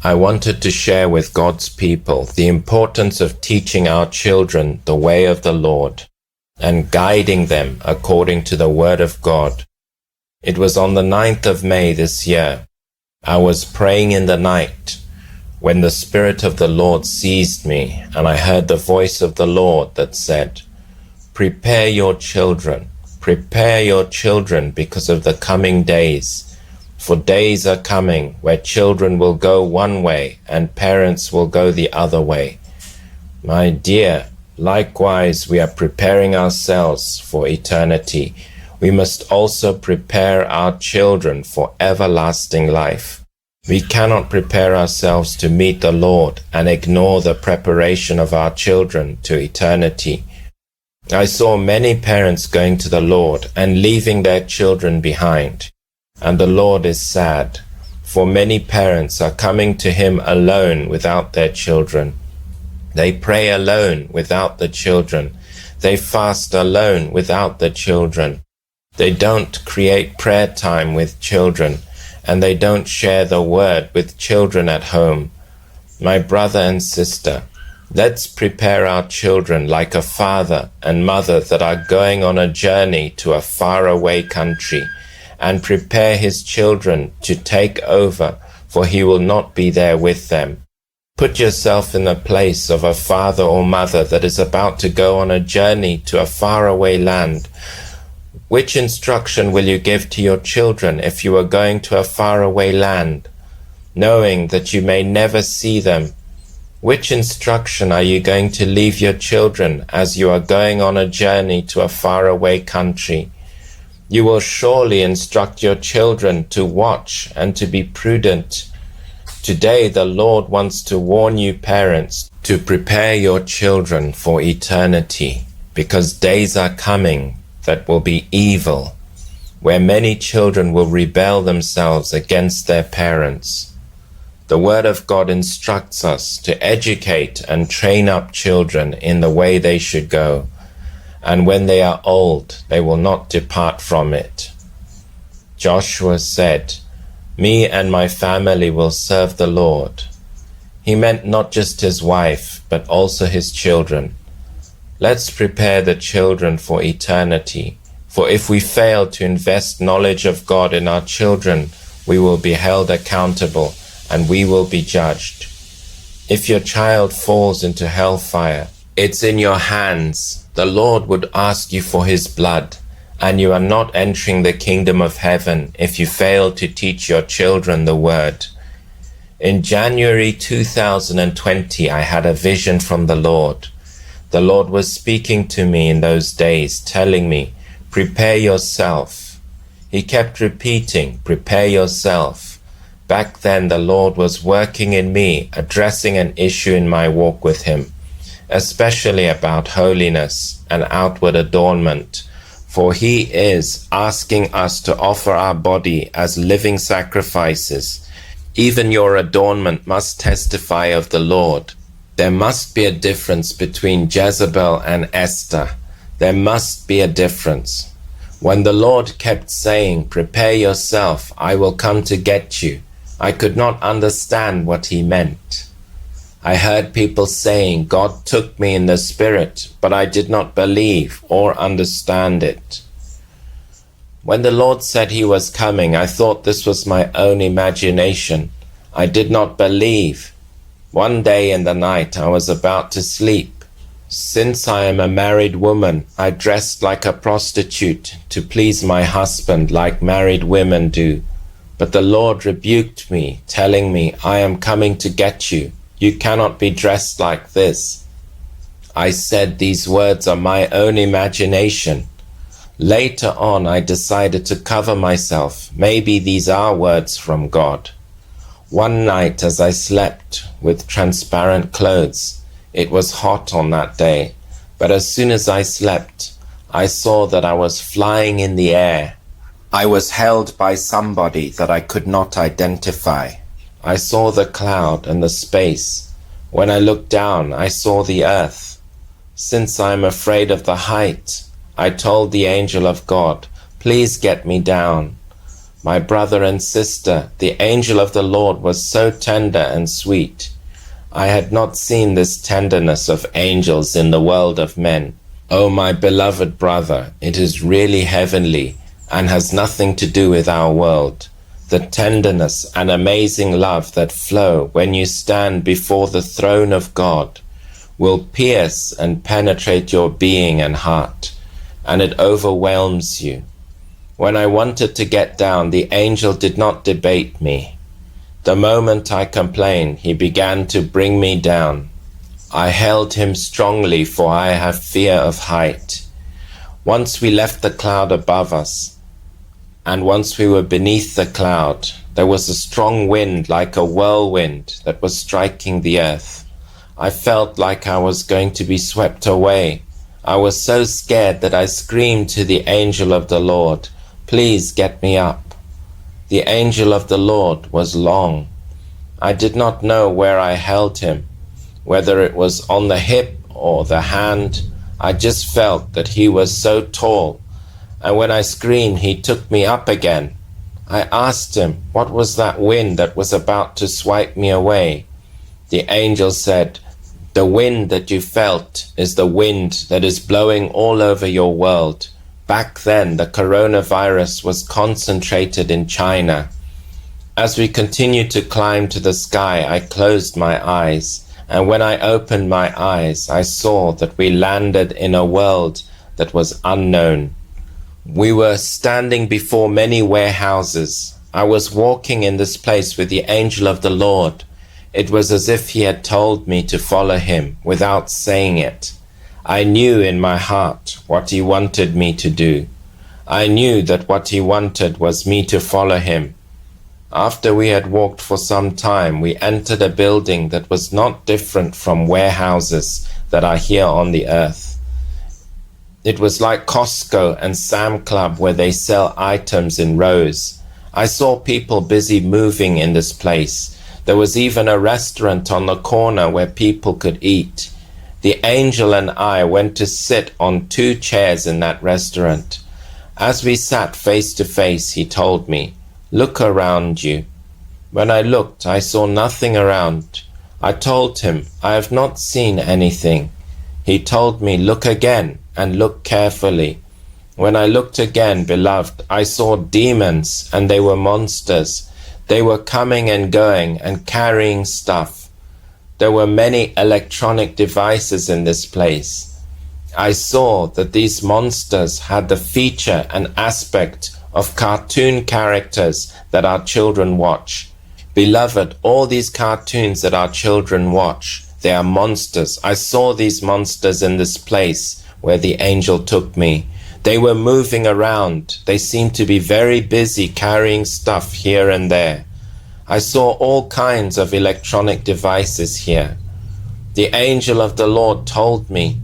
I wanted to share with God's people the importance of teaching our children the way of the Lord and guiding them according to the Word of God. It was on the 9th of May this year. I was praying in the night when the Spirit of the Lord seized me, and I heard the voice of the Lord that said, prepare your children because of the coming days. For days are coming where children will go one way and parents will go the other way. My dear, likewise we are preparing ourselves for eternity. We must also prepare our children for everlasting life. We cannot prepare ourselves to meet the Lord and ignore the preparation of our children to eternity. I saw many parents going to the Lord and leaving their children behind. And the Lord is sad, for many parents are coming to Him alone without their children. They pray alone without the children. They fast alone without the children. They don't create prayer time with children, and they don't share the word with children at home. My brother and sister, let's prepare our children like a father and mother that are going on a journey to a faraway country, and prepare his children to take over, for he will not be there with them. Put yourself in the place of a father or mother that is about to go on a journey to a faraway land. Which instruction will you give to your children if you are going to a faraway land, knowing that you may never see them? Which instruction are you going to leave your children as you are going on a journey to a faraway country? You will surely instruct your children to watch and to be prudent. Today the Lord wants to warn you parents to prepare your children for eternity, because days are coming that will be evil, where many children will rebel themselves against their parents. The Word of God instructs us to educate and train up children in the way they should go, and when they are old, they will not depart from it. Joshua said, me and my family will serve the Lord. He meant not just his wife, but also his children. Let's prepare the children for eternity, for if we fail to invest knowledge of God in our children, we will be held accountable and we will be judged. If your child falls into hellfire, it's in your hands. The Lord would ask you for his blood, and you are not entering the kingdom of heaven if you fail to teach your children the word. In January 2020, I had a vision from the Lord. The Lord was speaking to me in those days, telling me, prepare yourself. He kept repeating, prepare yourself. Back then, the Lord was working in me, addressing an issue in my walk with him, especially about holiness and outward adornment, for he is asking us to offer our body as living sacrifices. Even your adornment must testify of the Lord. There must be a difference between Jezebel and Esther. There must be a difference. When the Lord kept saying, prepare yourself, I will come to get you, I could not understand what he meant. I heard people saying, God took me in the spirit, but I did not believe or understand it. When the Lord said he was coming, I thought this was my own imagination. I did not believe. One day in the night, I was about to sleep. Since I am a married woman, I dressed like a prostitute to please my husband like married women do. But the Lord rebuked me, telling me, I am coming to get you. You cannot be dressed like this. I said, these words are my own imagination. Later on, I decided to cover myself. Maybe these are words from God. One night as I slept with transparent clothes, it was hot on that day, but as soon as I slept, I saw that I was flying in the air. I was held by somebody that I could not identify. I saw the cloud and the space. When I looked down, I saw the earth. Since I am afraid of the height, I told the angel of God, please get me down. My brother and sister, the angel of the Lord was so tender and sweet. I had not seen this tenderness of angels in the world of men. Oh, my beloved brother, it is really heavenly and has nothing to do with our world. The tenderness and amazing love that flow when you stand before the throne of God will pierce and penetrate your being and heart, and it overwhelms you. When I wanted to get down, the angel did not debate me. The moment I complained, he began to bring me down. I held him strongly, for I have fear of height. Once we left the cloud above us, and once we were beneath the cloud, there was a strong wind like a whirlwind that was striking the earth. I felt like I was going to be swept away. I was so scared that I screamed to the angel of the Lord, "Please get me up." The angel of the Lord was long. I did not know where I held him, whether it was on the hip or the hand. I just felt that he was so tall, and when I screamed, he took me up again. I asked him, what was that wind that was about to swipe me away? The angel said, "The wind that you felt is the wind that is blowing all over your world. Back then, the coronavirus was concentrated in China." As we continued to climb to the sky, I closed my eyes, and when I opened my eyes, I saw that we landed in a world that was unknown. We were standing before many warehouses. I was walking in this place with the angel of the Lord. It was as if he had told me to follow him without saying it. I knew in my heart what he wanted me to do. I knew that what he wanted was me to follow him. After we had walked for some time, we entered a building that was not different from warehouses that are here on the earth. It was like Costco and Sam Club, where they sell items in rows. I saw people busy moving in this place. There was even a restaurant on the corner where people could eat. The angel and I went to sit on 2 chairs in that restaurant. As we sat face to face, he told me, "Look around you." When I looked, I saw nothing around. I told him, "I have not seen anything." He told me, "Look again and look carefully." When I looked again, beloved, I saw demons, and they were monsters. They were coming and going and carrying stuff. There were many electronic devices in this place. I saw that these monsters had the feature and aspect of cartoon characters that our children watch. Beloved, all these cartoons that our children watch, they are monsters. I saw these monsters in this place where the angel took me. They were moving around. They seemed to be very busy carrying stuff here and there. I saw all kinds of electronic devices here. The angel of the Lord told me,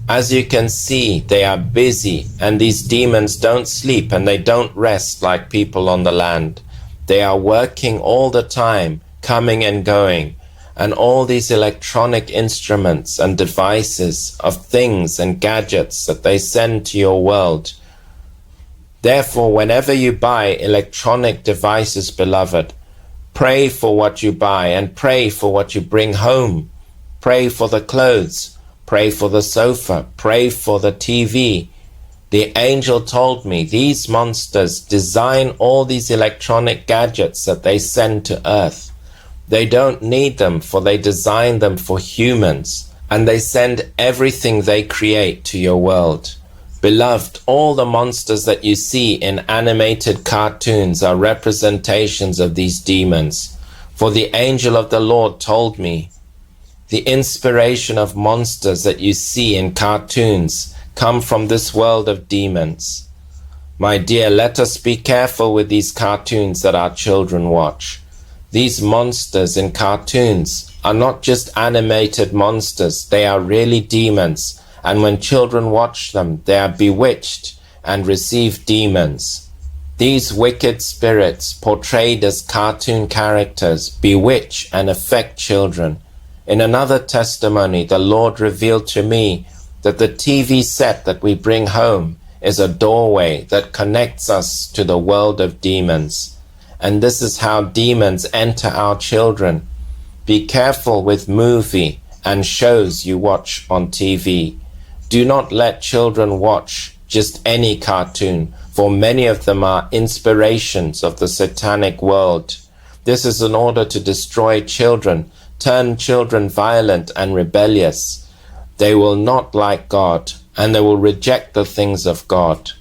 "As you can see, they are busy, and these demons don't sleep and they don't rest like people on the land. They are working all the time, coming and going, and all these electronic instruments and devices of things and gadgets that they send to your world. Therefore, whenever you buy electronic devices, beloved, pray for what you buy and pray for what you bring home. Pray for the clothes, pray for the sofa, pray for the TV. The angel told me these monsters design all these electronic gadgets that they send to earth. They don't need them, for they design them for humans, and they send everything they create to your world. Beloved, all the monsters that you see in animated cartoons are representations of these demons. For the angel of the Lord told me, the inspiration of monsters that you see in cartoons come from this world of demons. My dear, let us be careful with these cartoons that our children watch. These monsters in cartoons are not just animated monsters, they are really demons. And when children watch them, they are bewitched and receive demons. These wicked spirits, portrayed as cartoon characters, bewitch and affect children. In another testimony, the Lord revealed to me that the TV set that we bring home is a doorway that connects us to the world of demons. And this is how demons enter our children. Be careful with movie and shows you watch on TV. Do not let children watch just any cartoon, for many of them are inspirations of the satanic world. This is in order to destroy children, turn children violent and rebellious. They will not like God, and they will reject the things of God.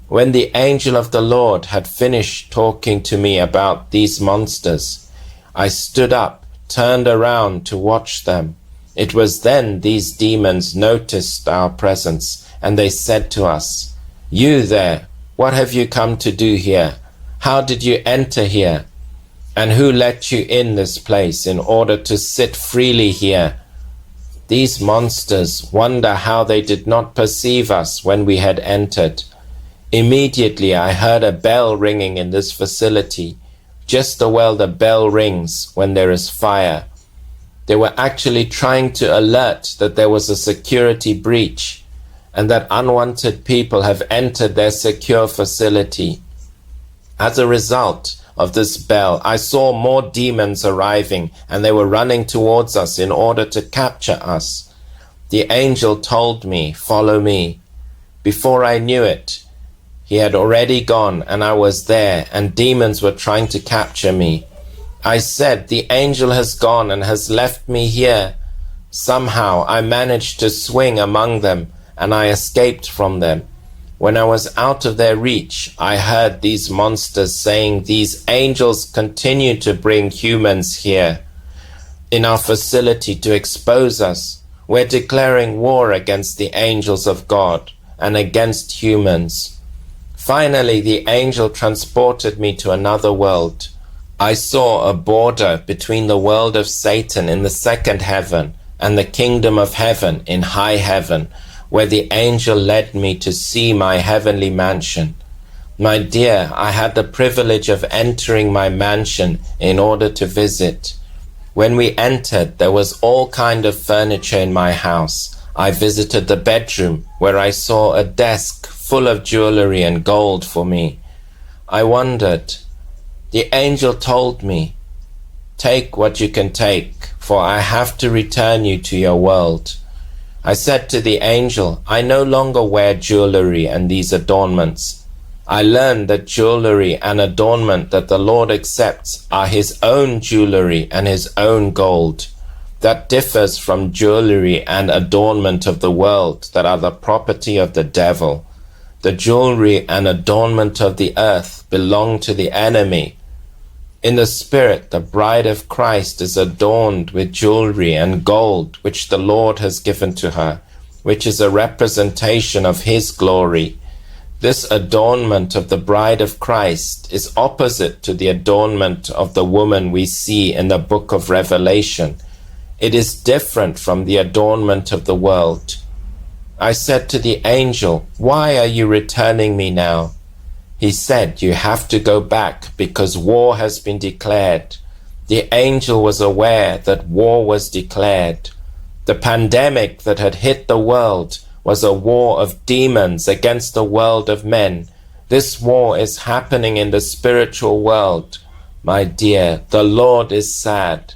When the angel of the Lord had finished talking to me about these monsters, I stood up, turned around to watch them. It was then these demons noticed our presence, and they said to us, "You there, what have you come to do here? How did you enter here? And who let you in this place in order to sit freely here?" These monsters wonder how they did not perceive us when we had entered. Immediately I heard a bell ringing in this facility, just the way the bell rings when there is fire. They were actually trying to alert that there was a security breach and that unwanted people have entered their secure facility. As a result of this bell, I saw more demons arriving, and they were running towards us in order to capture us. The angel told me, "Follow me." Before I knew it, he had already gone, and I was there, and demons were trying to capture me. I said, "The angel has gone and has left me here." Somehow I managed to swing among them, and I escaped from them. When I was out of their reach, I heard these monsters saying, "These angels continue to bring humans here in our facility to expose us. We're declaring war against the angels of God and against humans." Finally, the angel transported me to another world. I saw a border between the world of Satan in the second heaven and the kingdom of heaven in high heaven, where the angel led me to see my heavenly mansion. My dear, I had the privilege of entering my mansion in order to visit. When we entered, there was all kind of furniture in my house. I visited the bedroom, where I saw a desk full of jewelry and gold for me. I wondered. The angel told me, "Take what you can take, for I have to return you to your world." I said to the angel, "I no longer wear jewelry and these adornments. I learned that jewelry and adornment that the Lord accepts are his own jewelry and his own gold. That differs from jewelry and adornment of the world that are the property of the devil. The jewelry and adornment of the earth belong to the enemy. In the spirit, the bride of Christ is adorned with jewelry and gold, which the Lord has given to her, which is a representation of his glory. This adornment of the bride of Christ is opposite to the adornment of the woman we see in the book of Revelation. It is different from the adornment of the world. I said to the angel, "Why are you returning me now?" He said, "You have to go back because war has been declared." The angel was aware that war was declared. The pandemic that had hit the world was a war of demons against the world of men. This war is happening in the spiritual world. My dear, the Lord is sad.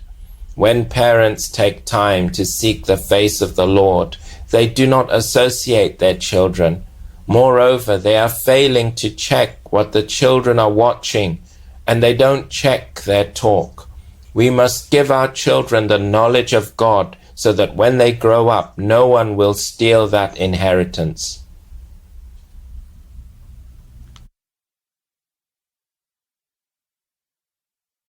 When parents take time to seek the face of the Lord, they do not associate their children. Moreover, they are failing to check what the children are watching, and they don't check their talk. We must give our children the knowledge of God so that when they grow up, no one will steal that inheritance.